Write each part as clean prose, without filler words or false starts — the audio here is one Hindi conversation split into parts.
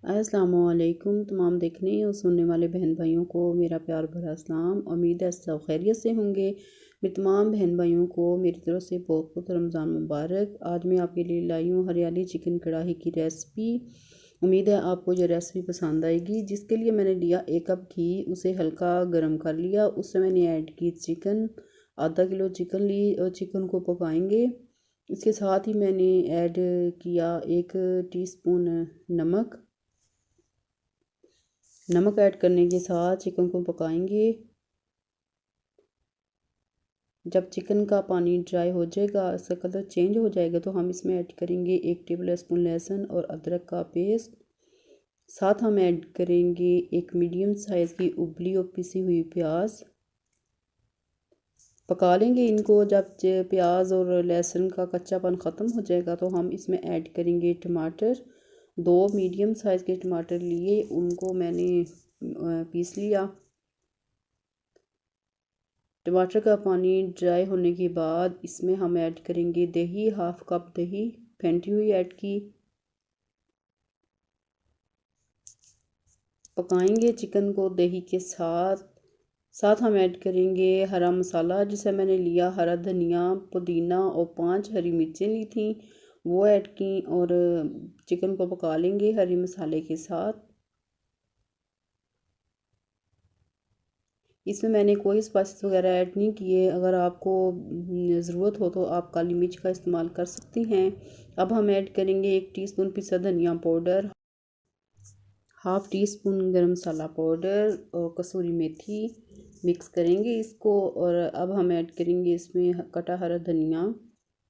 अस्सलामुअलैकुम तमाम देखने और सुनने वाले बहन भाइयों को मेरा प्यार भरा सलाम। उम्मीद है सब खैरियत से होंगे। मेरे तमाम बहन भाइयों को मेरी तरफ से बहुत बहुत रमज़ान मुबारक। आज मैं आपके लिए लाई हूँ हरियाली चिकन कढ़ाई की रेसिपी। उम्मीद है आपको ये रेसिपी पसंद आएगी। जिसके लिए मैंने लिया 1 कप घी, उसे हल्का गर्म कर लिया। उससे मैंने ऐड की चिकन, आधा किलो चिकन ली और चिकन को पकाएंगे। इसके साथ ही मैंने ऐड किया 1 टीस्पून नमक। नमक ऐड करने के साथ चिकन को पकाएंगे। जब चिकन का पानी ड्राई हो जाएगा, इसका कलर चेंज हो जाएगा, तो हम इसमें ऐड करेंगे 1 टेबल स्पून लहसुन और अदरक का पेस्ट। साथ हम ऐड करेंगे 1 मीडियम साइज़ की उबली और पिसी हुई प्याज। पका लेंगे इनको। जब प्याज और लहसुन का कच्चापन ख़त्म हो जाएगा तो हम इसमें ऐड करेंगे टमाटर। 2 मीडियम साइज़ के टमाटर लिए, उनको मैंने पीस लिया। टमाटर का पानी ड्राई होने के बाद इसमें हम ऐड करेंगे दही, 1/2 कप दही फेंटी हुई ऐड की। पकाएंगे चिकन को दही के साथ हम ऐड करेंगे हरा मसाला, जिसे मैंने लिया हरा धनिया, पुदीना और 5 हरी मिर्चें ली थी, वो ऐड की। और चिकन को पका लेंगे हरी मसाले के साथ। इसमें मैंने कोई स्पाइसेस वगैरह ऐड नहीं किए। अगर आपको ज़रूरत हो तो आप काली मिर्च का इस्तेमाल कर सकती हैं। अब हम ऐड करेंगे 1 टीस्पून पिसा धनिया पाउडर, 1/2 टीस्पून गरम मसाला पाउडर और कसूरी मेथी। मिक्स करेंगे इसको। और अब हम ऐड करेंगे इसमें कटा हरा धनिया,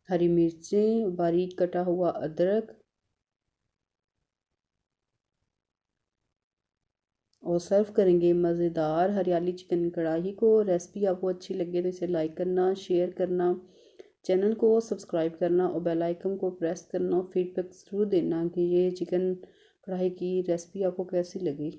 हरी मिर्चें, बारीक कटा हुआ अदरक और सर्व करेंगे मज़ेदार हरियाली चिकन कढ़ाई को। रेसिपी आपको अच्छी लगे तो इसे लाइक करना, शेयर करना, चैनल को सब्सक्राइब करना और बेल आइकन को प्रेस करना और फीडबैक ज़रूर देना कि ये चिकन कढ़ाई की रेसिपी आपको कैसी लगी।